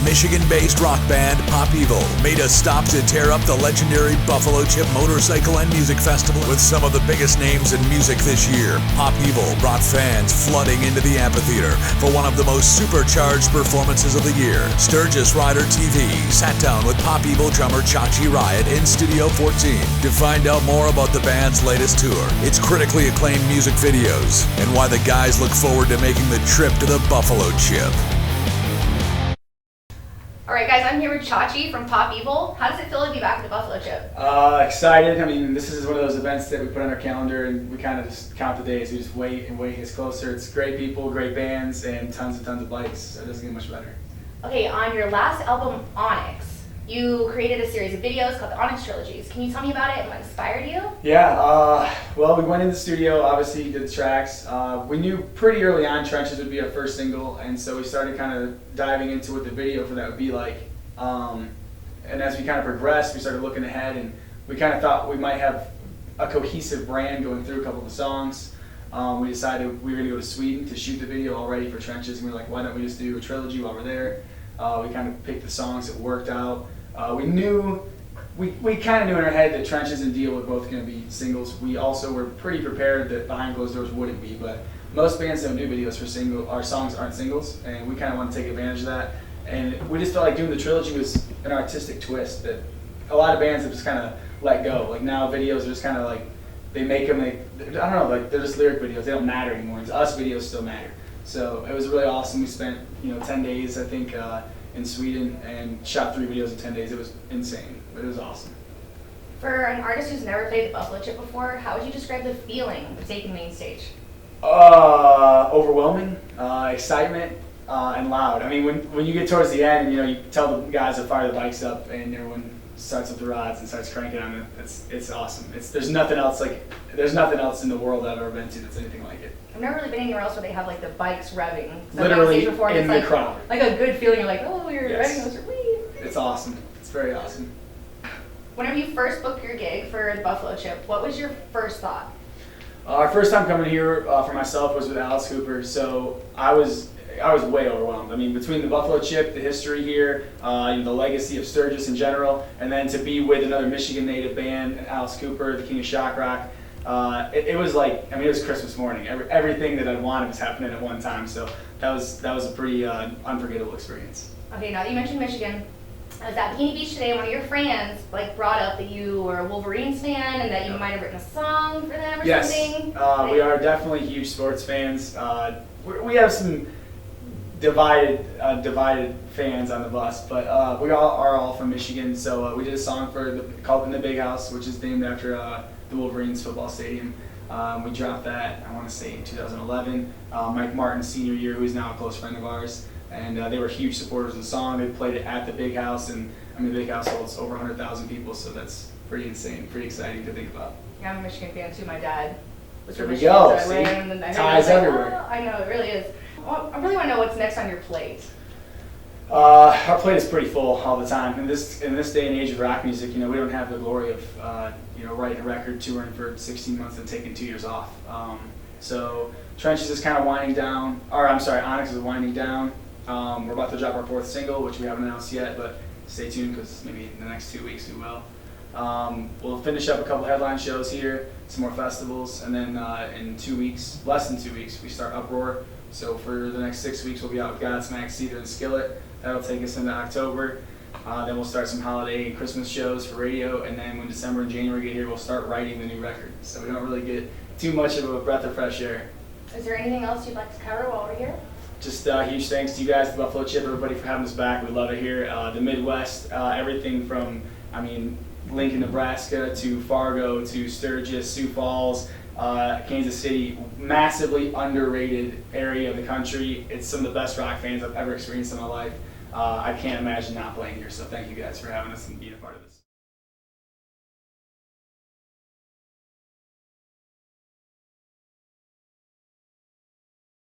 Michigan-based rock band Pop Evil made a stop to tear up the legendary Buffalo Chip Motorcycle and Music Festival with some of the biggest names in music this year. Pop Evil brought fans flooding into the amphitheater for one of the most supercharged performances of the year. Sturgis Riot TV sat down with Pop Evil drummer Chachi Riot in Studio 14 to find out more about the band's latest tour, its critically acclaimed music videos, and why the guys look forward to making the trip to the Buffalo Chip. Alright guys, I'm here with Chachi from Pop Evil. How does it feel to be back at the Buffalo Chip? Excited. I mean, this is one of those events that we put on our calendar and we kind of just count the days. We just wait and wait. It gets closer. It's great people, great bands, and tons of bikes. So it doesn't get much better. Okay, on your last album, Onyx, you created a series of videos called the Onyx Trilogies. Can you tell me about it and what inspired you? Yeah, well, we went in the studio, obviously did the tracks. We knew pretty early on Trenches would be our first single, and so we started kind of diving into what the video for that would be like. And as we kind of progressed, we started looking ahead, and we kind of thought we might have a cohesive brand going through a couple of the songs. We decided we were going to go to Sweden to shoot the video all ready for Trenches, and we were like, why don't we just do a trilogy while we're there? We kind of picked the songs that worked out. We kind of knew in our head that Trenches and Deal were both going to be singles. We also were pretty prepared that Behind Closed Doors wouldn't be, but most bands don't do videos for our songs aren't singles, and we kind of want to take advantage of that. And we just felt like doing the trilogy was an artistic twist that a lot of bands have just kind of let go. Like now videos are just kind of like, they make them, I don't know, like they're just lyric videos. They don't matter anymore. To us, videos still matter. So it was really awesome. We spent 10 days, I think, in Sweden and shot 3 videos in 10 days. It was insane, but it was awesome. For an artist who's never played the Buffalo Chip before, how would you describe the feeling of taking the main stage? Overwhelming, excitement, and loud. I mean, when you get towards the end, you tell the guys to fire the bikes up, and everyone starts with the rods and starts cranking on it. It's awesome. There's nothing else in the world I've ever been to that's anything like it. I've never really been anywhere else where they have like the bikes revving. Literally before, in the crowd. Like a good feeling. You're like, oh, you're Yes. riding those. Wee. It's awesome. It's very awesome. Whenever you first booked your gig for the Buffalo Chip, what was your first thought? Our first time coming here for myself was with Alice Cooper, so I was way overwhelmed. I mean, between the Buffalo Chip, the history here, the legacy of Sturgis in general, and then to be with another Michigan native band, Alice Cooper, the King of Shock Rock, it was like, it was Christmas morning. Everything that I wanted was happening at one time, so that was a pretty unforgettable experience. Okay, now that you mentioned Michigan, I was at Bikini Beach today, and one of your friends brought up that you were a Wolverines fan and that you might have written a song for them or something. Yes, we are definitely huge sports fans. We have some divided fans on the bus, but we are all from Michigan. So we did a song called "In the Big House," which is named after the Wolverines football stadium. We dropped that, I want to say, in 2011. Mike Martin's senior year, who is now a close friend of ours, and they were huge supporters of the song. They played it at the Big House, and the Big House holds over 100,000 people, so that's pretty insane, pretty exciting to think about. Yeah, I'm a Michigan fan too. My dad was from Michigan. Michigan, Go, so I went and I ties everywhere. Oh, I know, it really is. Well, I really want to know what's next on your plate. Our plate is pretty full all the time. In this day and age of rock music, we don't have the glory of writing a record, touring for 16 months, and taking 2 years off. So Trenches is kind of winding down. Onyx is winding down. We're about to drop our 4th single, which we haven't announced yet, but stay tuned because maybe in the next 2 weeks we will. We'll finish up a couple headline shows here, some more festivals, and then in 2 weeks, less than 2 weeks, we start Uproar. So for the next 6 weeks, we'll be out with Godsmack, Cedar, and Skillet. That'll take us into October. Then we'll start some holiday and Christmas shows for radio, and then when December and January get here, we'll start writing the new record. So we don't really get too much of a breath of fresh air. Is there anything else you'd like to cover while we're here? Just huge thanks to you guys, the Buffalo Chip, everybody for having us back. We love it here. The Midwest, everything from, Lincoln, Nebraska to Fargo to Sturgis, Sioux Falls, Kansas City, massively underrated area of the country. It's some of the best rock fans I've ever experienced in my life. I can't imagine not playing here, so thank you guys for having us and being a part of this.